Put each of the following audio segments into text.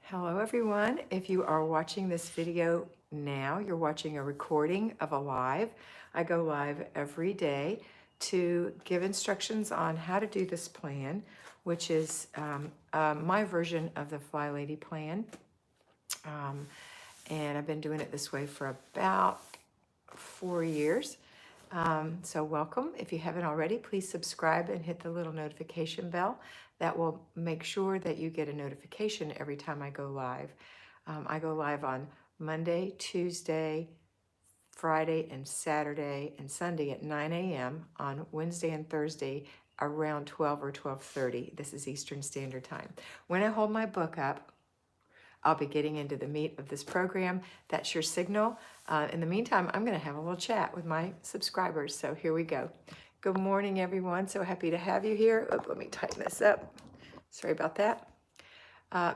Hello everyone. If you are watching this video now, you're watching a recording of a live. I go live every day to give instructions on how to do this plan, which is my version of the Flylady plan. And I've been doing it this way for about 4 years. So welcome. If you haven't already, please subscribe and hit the little notification bell. That will make sure that you get a notification every time I go live. I go live on Monday, Tuesday, Friday, and Saturday, and Sunday at 9 a.m. on Wednesday and Thursday around 12 or 12:30. This is Eastern Standard Time. When I hold my book up, I'll be getting into the meat of this program. That's your signal. In the meantime, I'm going to have a little chat with my subscribers. So here we go. Good morning, everyone. So happy to have you here. Oh, let me tighten this up. Sorry about that.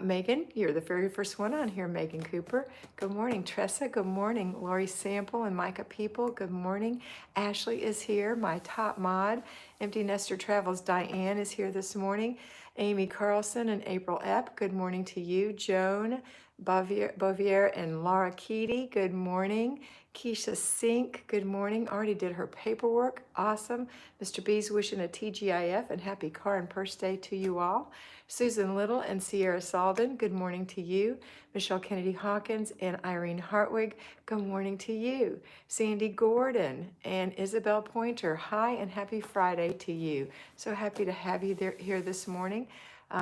Megan, you're the very first one on here, Megan Cooper. Good morning, Tressa. Good morning, Lori Sample and Micah People. Good morning. Ashley is here, my top mod. Empty Nester Travels, Diane is here this morning. Amy Carlson and April Epp, good morning to you. Joan Bovier and Laura Keedy, good morning. Keisha Sink, good morning. Already did her paperwork, awesome. Mr. B's wishing a TGIF and happy car and purse day to you all. Susan Little and Sierra Salden, good morning to you. Michelle Kennedy Hawkins and Irene Hartwig, good morning to you. Sandy Gordon and Isabel Pointer, hi and happy Friday to you. So happy to have you there, here this morning.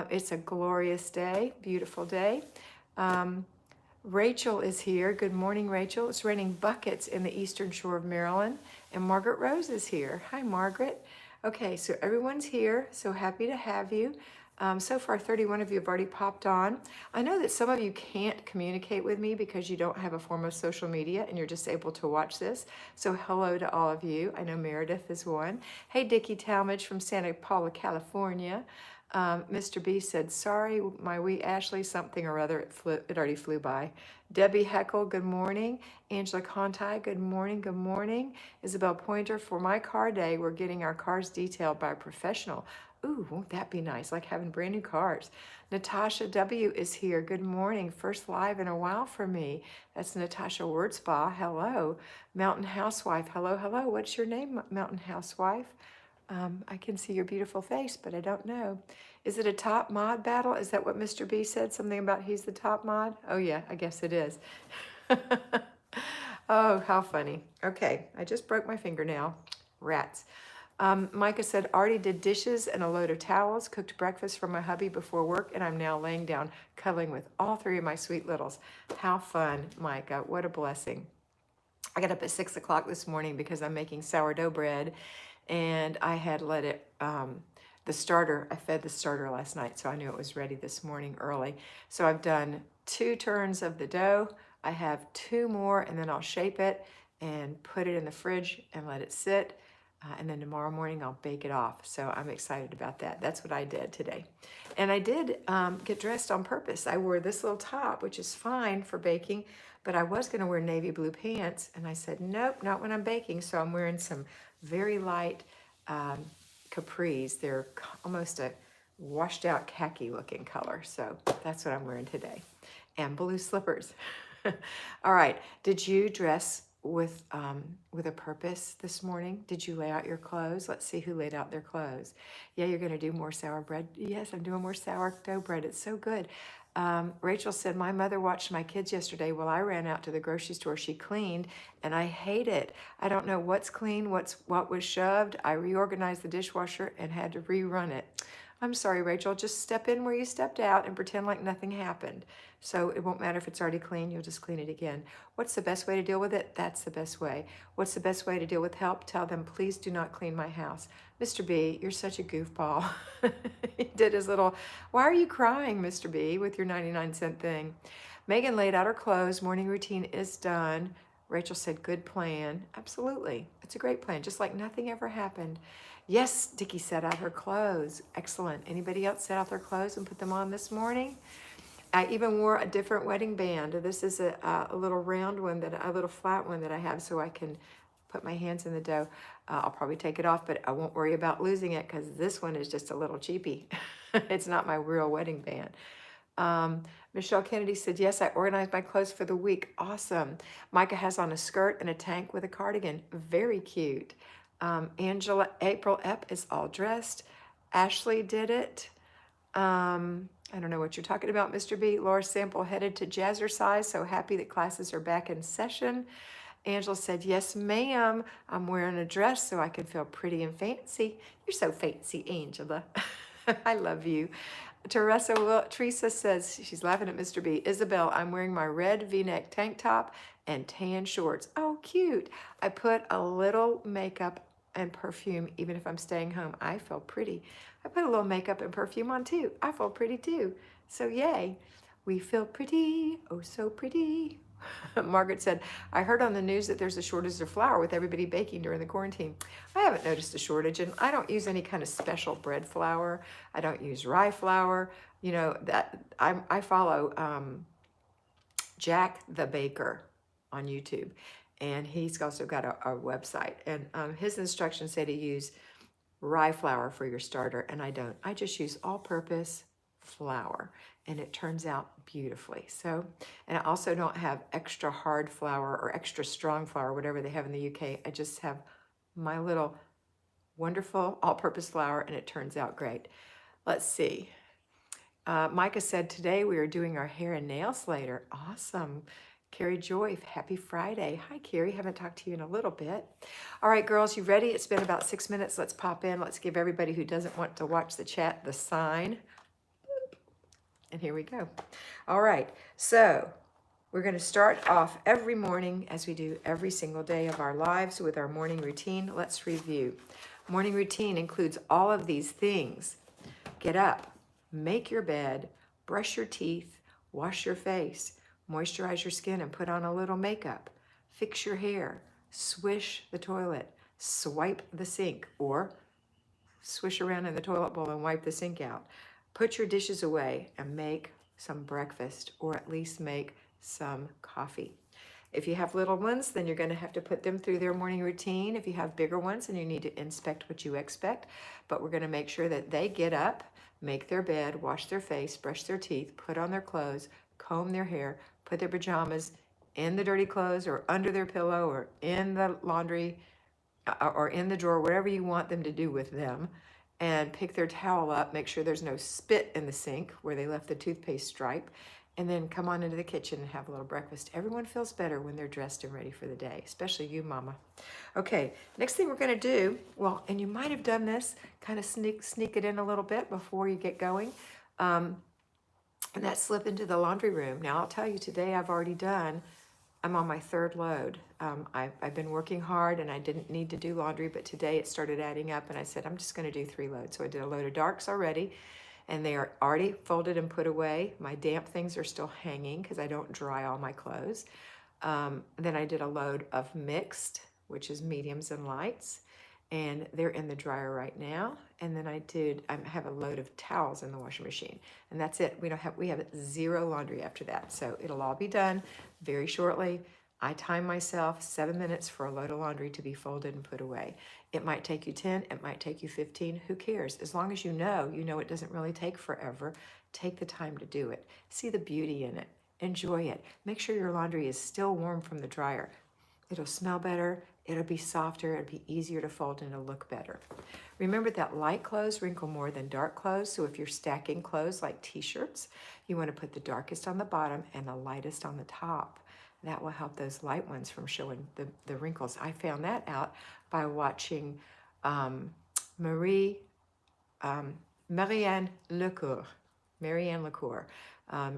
It's a glorious day, beautiful day. Rachel is here. Good morning, Rachel. It's raining buckets in the eastern shore of Maryland. And Margaret Rose is here. Hi, Margaret. Okay, so everyone's here. So happy to have you. So far, 31 of you have already popped on. I know that some of you can't communicate with me because you don't have a form of social media and you're just able to watch this. So hello to all of you. I know Meredith is one. Hey, Dickie Talmadge from Santa Paula, California. Mr. B said, sorry, my wee Ashley, something or other, it already flew by. Debbie Heckle, good morning. Angela Conti, good morning, good morning. Isabel Pointer, for my car day, we're getting our cars detailed by a professional. Ooh, won't that be nice, like having brand new cars. Natasha W. is here, good morning. First live in a while for me. That's Natasha Wordspa, hello. Mountain Housewife, hello, hello. What's your name, Mountain Housewife? I can see your beautiful face, but I don't know. Is it a top mod battle? Is that what Mr. B said? Something about he's the top mod? Oh yeah, I guess it is. Oh, how funny. Okay, I just broke my fingernail. Rats. Micah said, already did dishes and a load of towels, cooked breakfast for my hubby before work, and I'm now laying down, cuddling with all three of my sweet littles. How fun, Micah. What a blessing. I got up at 6 o'clock this morning because I'm making sourdough bread, and I had let it, I fed the starter last night, so I knew it was ready this morning early. So I've done 2 turns of the dough. I have 2 more, and then I'll shape it and put it in the fridge and let it sit. And then tomorrow morning I'll bake it off. So I'm excited about that. That's what I did today. And I did get dressed on purpose. I wore this little top, which is fine for baking, but I was going to wear navy blue pants. And I said, nope, not when I'm baking. So I'm wearing some very light capris. They're almost a washed out khaki looking color. So that's what I'm wearing today. And blue slippers. All right. Did you dress with a purpose this morning? Did you lay out your clothes? Let's see who laid out their clothes. Yeah, you're going to do more sour bread. Yes, I'm doing more sourdough bread. It's so good. Rachel said, my mother watched my kids yesterday while I ran out to the grocery store. She cleaned, and I hate it. I don't know what's clean, what was shoved. I reorganized the dishwasher and had to rerun it. I'm sorry, Rachel, just step in where you stepped out and pretend like nothing happened. So it won't matter if it's already clean, you'll just clean it again. What's the best way to deal with it? That's the best way. What's the best way to deal with help? Tell them, please do not clean my house. Mr. B, you're such a goofball. He did his little, why are you crying, Mr. B, with your 99-cent thing? Megan laid out her clothes. Morning routine is done. Rachel said, good plan. Absolutely. It's a great plan, just like nothing ever happened. Yes, Dickie set out her clothes. Excellent. Anybody else set out their clothes and put them on this morning? I even wore a different wedding band. This is a little round one, a little flat one that I have so I can put my hands in the dough. I'll probably take it off, but I won't worry about losing it because this one is just a little cheapy. It's not my real wedding band. Michelle Kennedy said, yes, I organized my clothes for the week. Awesome. Micah has on a skirt and a tank with a cardigan. Very cute. April Epp is all dressed. Ashley did it. I don't know what you're talking about, Mr. B. Laura Sample headed to Jazzercise. So happy that classes are back in session. Angela said, yes, ma'am. I'm wearing a dress so I can feel pretty and fancy. You're so fancy, Angela. I love you. Teresa says, she's laughing at Mr. B. Isabel, I'm wearing my red V-neck tank top and tan shorts. Oh, cute. I put a little makeup and perfume, even if I'm staying home. I feel pretty. I put a little makeup and perfume on too. I feel pretty too. So yay. We feel pretty. Oh, so pretty. Margaret said, I heard on the news that there's a shortage of flour with everybody baking during the quarantine. I haven't noticed a shortage, and I don't use any kind of special bread flour. I don't use rye flour. You know, that I follow Jack the Baker on YouTube, and he's also got a website. And his instructions say to use rye flour for your starter, and I don't. I just use all-purpose flour, and it turns out beautifully. So, and I also don't have extra hard flour or extra strong flour, whatever they have in the UK. I just have my little wonderful all-purpose flour, and it turns out great. Let's see. Micah said, today we are doing our hair and nails later. Awesome. Carrie Joy, happy Friday. Hi, Carrie. Haven't talked to you in a little bit. All right, girls, you ready? It's been about 6 minutes. Let's pop in. Let's give everybody who doesn't want to watch the chat the sign. And here we go. All right, so we're going to start off every morning, as we do every single day of our lives, with our morning routine. Let's review. Morning routine includes all of these things. Get up, make your bed, brush your teeth, wash your face, moisturize your skin and put on a little makeup, fix your hair, swish the toilet, swipe the sink, or swish around in the toilet bowl and wipe the sink out. Put your dishes away and make some breakfast, or at least make some coffee. If you have little ones, then you're going to have to put them through their morning routine. If you have bigger ones, then you need to inspect what you expect. But we're going to make sure that they get up, make their bed, wash their face, brush their teeth, put on their clothes, comb their hair, put their pajamas in the dirty clothes or under their pillow or in the laundry or in the drawer, whatever you want them to do with them, and pick their towel up, make sure there's no spit in the sink where they left the toothpaste stripe, and then come on into the kitchen and have a little breakfast. Everyone feels better when they're dressed and ready for the day, especially you, Mama. Okay, next thing we're going to do, well, and you might have done this, kind of sneak it in a little bit before you get going, and that's slip into the laundry room. Now, I'll tell you, today I'm on my third load. I've been working hard and I didn't need to do laundry, but today it started adding up and I said, I'm just going to do 3 loads. So I did a load of darks already, and they are already folded and put away. My damp things are still hanging because I don't dry all my clothes. Then I did a load of mixed, which is mediums and lights, and they're in the dryer right now. And then I have a load of towels in the washing machine, and that's it. We have 0 laundry after that. So it'll all be done very shortly. I time myself 7 minutes for a load of laundry to be folded and put away. It might take you 10, it might take you 15, who cares? As long as you know it doesn't really take forever. Take the time to do it. See the beauty in it. Enjoy it. Make sure your laundry is still warm from the dryer. It'll smell better, it'll be softer, it'll be easier to fold, and it'll look better. Remember that light clothes wrinkle more than dark clothes, so if you're stacking clothes like t-shirts, you want to put the darkest on the bottom and the lightest on the top. That will help those light ones from showing the wrinkles. I found that out by watching Marianne Lecour. Marianne Lecour.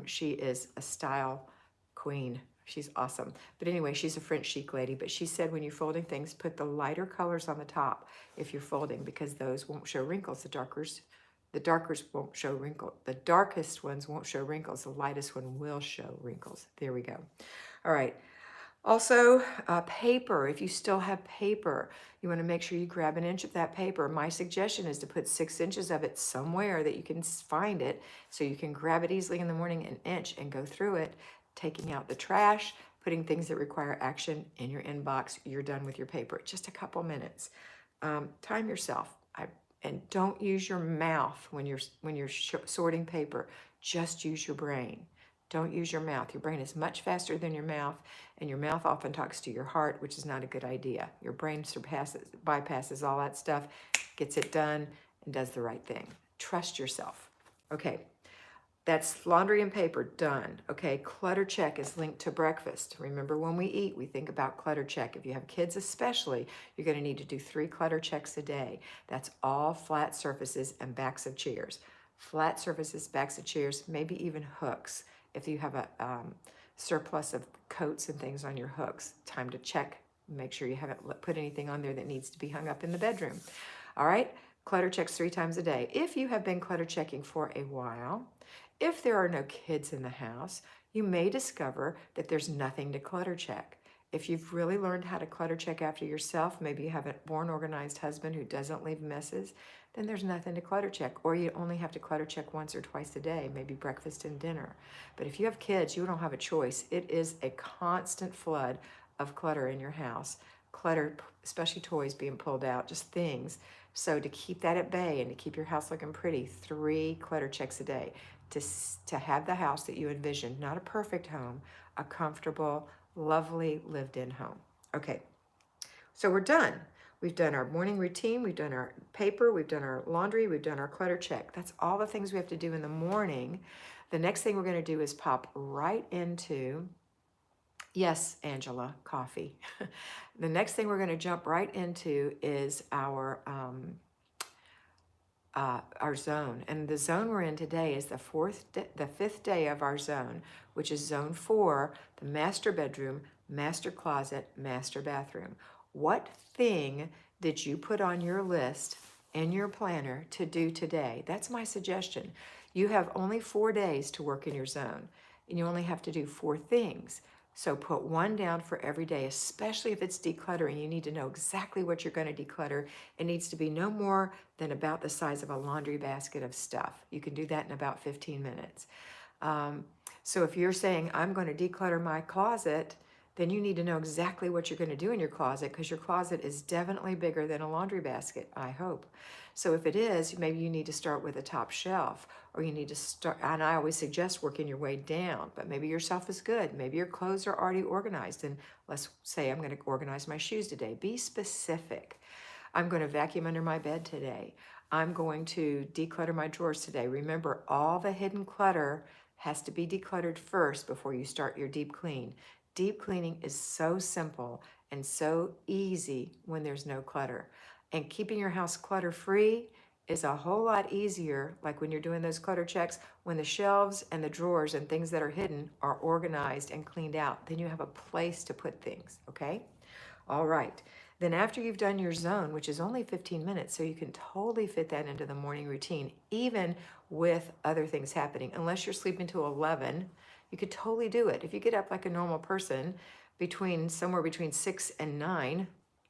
She is a style queen. She's awesome. But anyway, she's a French chic lady. But she said when you're folding things, put the lighter colors on the top if you're folding, because those won't show wrinkles. The darkers won't show wrinkles. The darkest ones won't show wrinkles. The lightest one will show wrinkles. There we go. All right. Also, paper. If you still have paper, you want to make sure you grab an inch of that paper. My suggestion is to put 6 inches of it somewhere that you can find it, so you can grab it easily in the morning, an inch, and go through it, taking out the trash, putting things that require action in your inbox. You're done with your paper. Just a couple minutes. Time yourself. And don't use your mouth when you're sorting paper. Just use your brain. Don't use your mouth. Your brain is much faster than your mouth, and your mouth often talks to your heart, which is not a good idea. Your brain bypasses all that stuff, gets it done, and does the right thing. Trust yourself. Okay, that's laundry and paper, done. Okay, clutter check is linked to breakfast. Remember, when we eat, we think about clutter check. If you have kids especially, you're going to need to do 3 clutter checks a day. That's all flat surfaces and backs of chairs. Flat surfaces, backs of chairs, maybe even hooks. If you have a surplus of coats and things on your hooks, time to check. Make sure you haven't put anything on there that needs to be hung up in the bedroom. All right, clutter checks 3 times a day. If you have been clutter checking for a while, if there are no kids in the house, you may discover that there's nothing to clutter check. If you've really learned how to clutter check after yourself, maybe you have a born organized husband who doesn't leave messes, then there's nothing to clutter check. Or you only have to clutter check once or twice a day, maybe breakfast and dinner. But if you have kids, you don't have a choice. It is a constant flood of clutter in your house. Clutter, especially toys being pulled out, just things. So to keep that at bay and to keep your house looking pretty, 3 clutter checks a day. To have the house that you envisioned, not a perfect home, a comfortable, lovely, lived-in home. Okay, so we're done. We've done our morning routine, we've done our paper, we've done our laundry, we've done our clutter check. That's all the things we have to do in the morning. The next thing we're going to do is pop right into, yes, Angela, coffee. The next thing we're going to jump right into is our zone, and the zone we're in today is the 5th day of our zone, which is zone 4, the master bedroom, master closet, master bathroom. What thing did you put on your list in your planner to do today? That's my suggestion. You have only 4 days to work in your zone, and you only have to do 4 things. So put 1 down for every day, especially if it's decluttering. You need to know exactly what you're going to declutter. It needs to be no more than about the size of a laundry basket of stuff. You can do that in about 15 minutes. So if you're saying, I'm going to declutter my closet, then you need to know exactly what you're going to do in your closet, because your closet is definitely bigger than a laundry basket, I hope. So if it is, maybe you need to start with a top shelf, or you need to start, and I always suggest working your way down, but maybe your shelf is good. Maybe your clothes are already organized, and let's say I'm going to organize my shoes today. Be specific. I'm going to vacuum under my bed today. I'm going to declutter my drawers today. Remember, all the hidden clutter has to be decluttered first before you start your deep clean. Deep cleaning is so simple and so easy when there's no clutter. And keeping your house clutter-free is a whole lot easier, like when you're doing those clutter checks, when the shelves and the drawers and things that are hidden are organized and cleaned out. Then you have a place to put things, okay? All right. Then after you've done your zone, which is only 15 minutes, so you can totally fit that into the morning routine, even with other things happening. Unless you're sleeping till 11, you could totally do it. If you get up like a normal person, somewhere between 6 and 9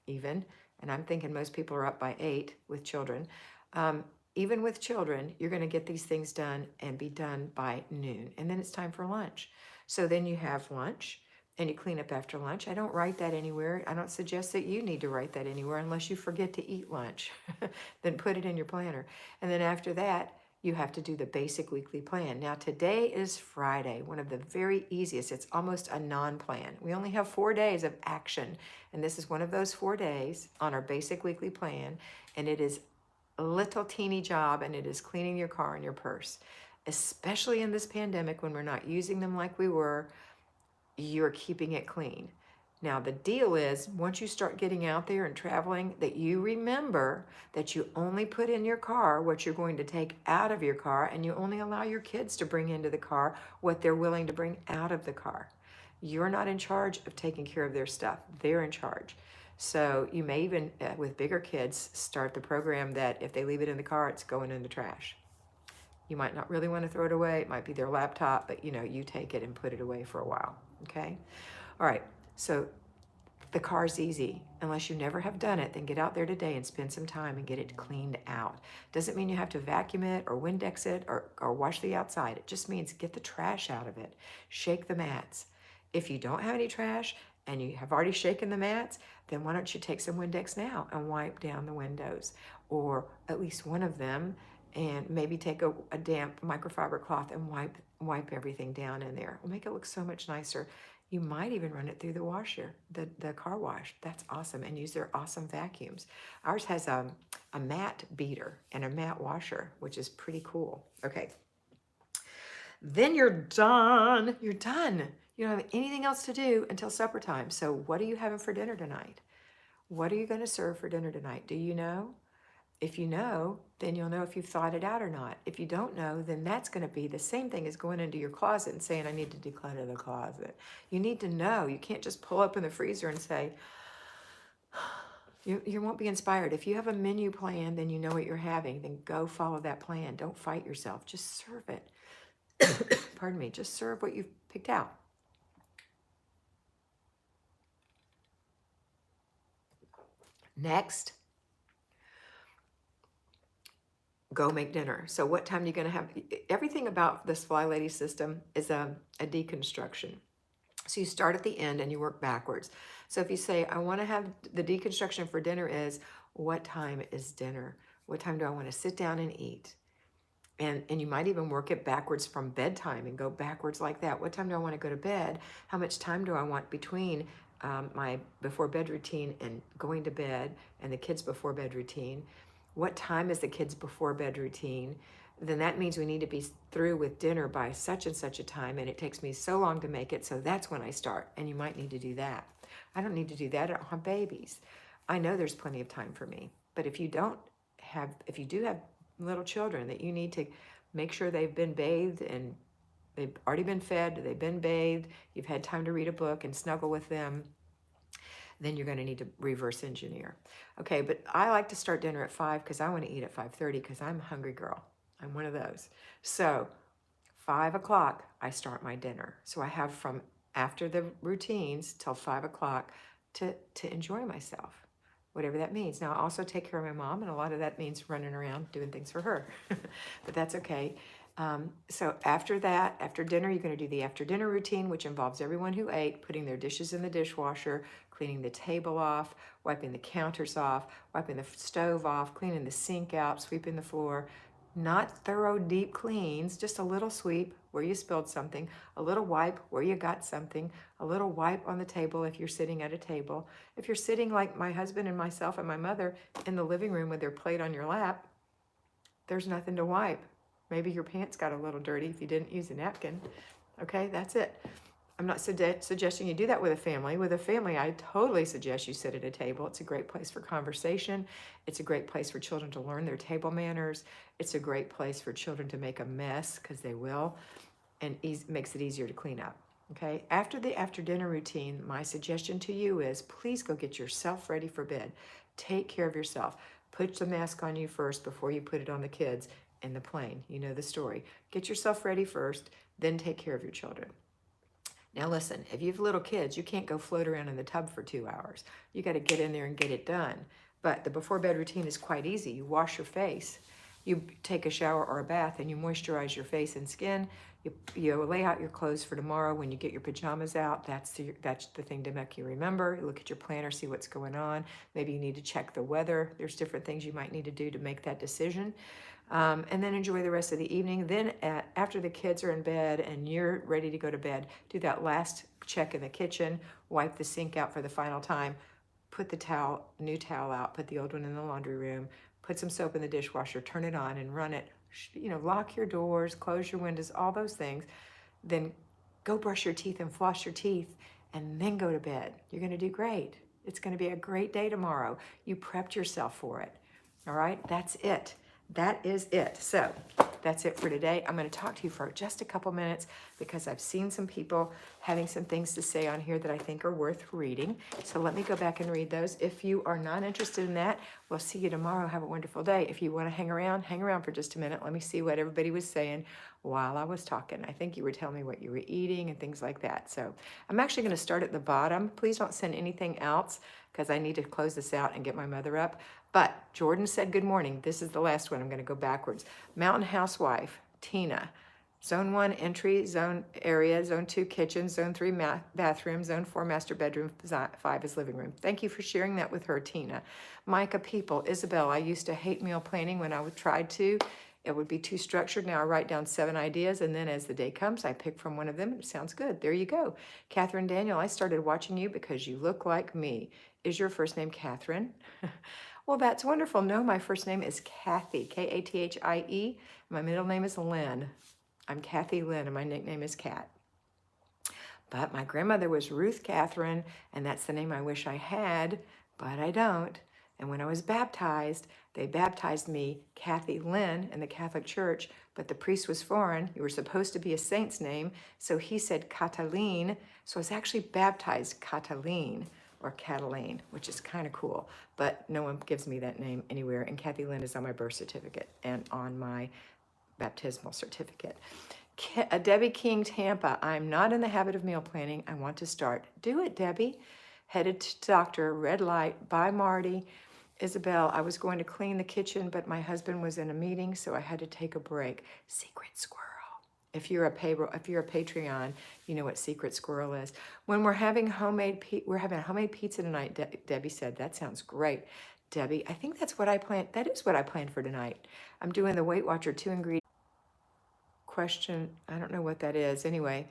even, and I'm thinking most people are up by 8 with children, even with children, you're going to get these things done and be done by noon. And then it's time for lunch. So then you have lunch and you clean up after lunch. I don't write that anywhere. I don't suggest that you need to write that anywhere unless you forget to eat lunch. Then put it in your planner. And then after that, you have to do the basic weekly plan. Now today is Friday, one of the very easiest. It's almost a non-plan. We only have 4 days of action. And this is one of those 4 days on our basic weekly plan. And it is a little teeny job, and it is cleaning your car and your purse. Especially in this pandemic when we're not using them like we were, you're keeping it clean. Now the deal is, once you start getting out there and traveling, that you remember that you only put in your car what you're going to take out of your car, and you only allow your kids to bring into the car what they're willing to bring out of the car. You're not in charge of taking care of their stuff. They're in charge. So you may even, with bigger kids, start the program that if they leave it in the car, it's going in the trash. You might not really want to throw it away. It might be their laptop, but you take it and put it away for a while, okay? All right, so the car's easy. Unless you never have done it, then get out there today and spend some time and get it cleaned out. Doesn't mean you have to vacuum it or Windex it or wash the outside. It just means get the trash out of it. Shake the mats. If you don't have any trash, and you have already shaken the mats, then why don't you take some Windex now and wipe down the windows, or at least one of them, and maybe take a damp microfiber cloth and wipe everything down in there. It'll make it look so much nicer. You might even run it through the washer, the car wash. That's awesome. And use their awesome vacuums. Ours has a mat beater and a mat washer, which is pretty cool. Okay. Then you're done. You're done. You don't have anything else to do until supper time. So what are you having for dinner tonight? What are you going to serve for dinner tonight? Do you know? If you know, then you'll know if you've thought it out or not. If you don't know, then that's going to be the same thing as going into your closet and saying, I need to declutter the closet. You need to know. You can't just pull open the freezer and say, you won't be inspired. If you have a menu plan, then you know what you're having. Then go follow that plan. Don't fight yourself. Just serve it. Pardon me. Just serve what you've picked out. Next, go make dinner. So what time are you going to have? Everything about this Flylady system is a deconstruction. So you start at the end and you work backwards. So if you say, I want to have the deconstruction for dinner is, what time is dinner? What time do I want to sit down and eat? And you might even work it backwards from bedtime and go backwards like that. What time do I want to go to bed? How much time do I want between my before bed routine and going to bed and the kids before bed routine? What time is the kids before bed routine? Then that means we need to be through with dinner by such and such a time, and it takes me so long to make it, so that's when I start. And you might need to do that. I don't need to do that. I don't have babies. I know there's plenty of time for me. But if you do have little children that you need to make sure they've been bathed and they've already been fed, they've been bathed, you've had time to read a book and snuggle with them, then you're going to need to reverse engineer. Okay, but I like to start dinner at 5 because I want to eat at 5:30 because I'm a hungry girl. I'm one of those. So 5 o'clock, I start my dinner. So I have from after the routines till 5 o'clock to enjoy myself, whatever that means. Now, I also take care of my mom, and a lot of that means running around doing things for her, but that's okay. So after that, after dinner, you're going to do the after dinner routine, which involves everyone who ate, putting their dishes in the dishwasher, cleaning the table off, wiping the counters off, wiping the stove off, cleaning the sink out, sweeping the floor. Not thorough, deep cleans, just a little sweep where you spilled something, a little wipe where you got something, a little wipe on the table if you're sitting at a table. If you're sitting like my husband and myself and my mother in the living room with their plate on your lap, there's nothing to wipe. Maybe your pants got a little dirty if you didn't use a napkin. Okay, that's it. I'm not suggesting you do that with a family. With a family, I totally suggest you sit at a table. It's a great place for conversation. It's a great place for children to learn their table manners. It's a great place for children to make a mess, because they will, and makes it easier to clean up. Okay, after the after dinner routine, my suggestion to you is please go get yourself ready for bed. Take care of yourself. Put the mask on you first before you put it on the kids in the plane. You know the story. Get yourself ready first, then take care of your children. Now listen, if you have little kids, you can't go float around in the tub for 2 hours. You got to get in there and get it done. But the before bed routine is quite easy. You wash your face, you take a shower or a bath, and you moisturize your face and skin. You lay out your clothes for tomorrow. When you get your pajamas out, that's the thing to make you remember. You look at your planner, see what's going on. Maybe you need to check the weather. There's different things you might need to do to make that decision. And then enjoy the rest of the evening. Then after the kids are in bed and you're ready to go to bed, do that last check in the kitchen, wipe the sink out for the final time, put the new towel out, put the old one in the laundry room, put some soap in the dishwasher, turn it on and run it. Lock your doors, close your windows, all those things. Then go brush your teeth and floss your teeth, and then go to bed. You're going to do great. It's going to be a great day tomorrow. You prepped yourself for it. All right, that's it. That is it. So that's it for today. I'm going to talk to you for just a couple minutes because I've seen some people having some things to say on here that I think are worth reading. So let me go back and read those. If you are not interested in that, we'll see you tomorrow. Have a wonderful day. If you want to hang around for just a minute. Let me see what everybody was saying while I was talking. I think you were telling me what you were eating and things like that. So I'm actually going to start at the bottom. Please don't send anything else because I need to close this out and get my mother up. But Jordan said good morning. This is the last one. I'm going to go backwards. Mountain Housewife, Tina, Zone 1, entry, zone area, zone 2, kitchen, zone 3, bathroom, zone 4, master bedroom, 5 is living room. Thank you for sharing that with her, Tina. Micah, people, Isabel, I used to hate meal planning when I would try to. It would be too structured. Now I write down 7 ideas, and then as the day comes, I pick from one of them. It sounds good. There you go. Catherine Daniel, I started watching you because you look like me. Is your first name Catherine? Well, that's wonderful. No, my first name is Kathy, Kathie. My middle name is Lynn. I'm Kathy Lynn, and my nickname is Kat. But my grandmother was Ruth Catherine, and that's the name I wish I had, but I don't. And when I was baptized, they baptized me Kathy Lynn in the Catholic Church, but the priest was foreign. You were supposed to be a saint's name, so he said Cataline. So I was actually baptized Cataline or Cataline, which is kind of cool, but no one gives me that name anywhere. And Kathy Lynn is on my birth certificate and on my baptismal certificate. Debbie King, Tampa. I'm not in the habit of meal planning. I want to start. Do it, Debbie. Headed to doctor, red light. Bye, Marty. Isabel, I was going to clean the kitchen, but my husband was in a meeting, so I had to take a break. Secret squirrel. If you're a Patreon, you know what secret squirrel is. When we're having homemade pizza tonight, Debbie said. That sounds great. Debbie, I think that's what I planned. That is what I planned for tonight. I'm doing the Weight Watcher 2 ingredient question. I don't know what that is. Anyway,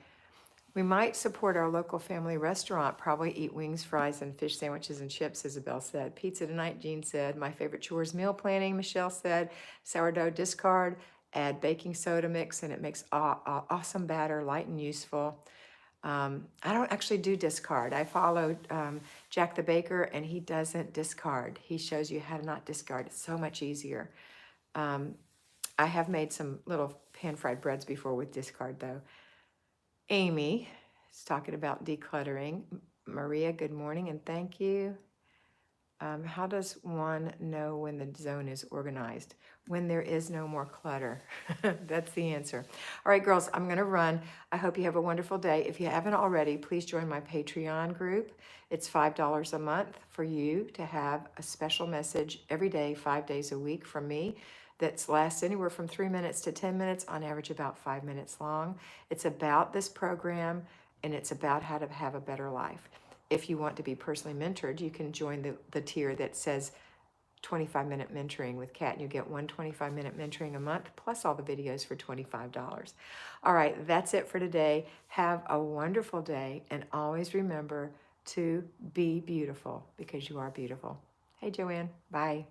we might support our local family restaurant, probably eat wings, fries, and fish sandwiches and chips, Isabel said. Pizza tonight, Jean said. My favorite chore is meal planning, Michelle said. Sourdough discard, add baking soda mix, and it makes awesome batter, light and useful. I don't actually do discard. I followed Jack the Baker, and he doesn't discard. He shows you how to not discard. It's so much easier. I have made some little pan-fried breads before with discard, though. Amy is talking about decluttering. Maria, good morning and thank you. How does one know when the zone is organized? When there is no more clutter. That's the answer. All right, girls, I'm going to run. I hope you have a wonderful day. If you haven't already, please join my Patreon group. It's $5 a month for you to have a special message every day, 5 days a week from me. That lasts anywhere from 3 minutes to 10 minutes, on average about 5 minutes long. It's about this program, and it's about how to have a better life. If you want to be personally mentored, you can join the tier that says 25-minute mentoring with Kat, and you get one 25-minute mentoring a month, plus all the videos for $25. All right, that's it for today. Have a wonderful day, and always remember to be beautiful, because you are beautiful. Hey, Joanne, bye.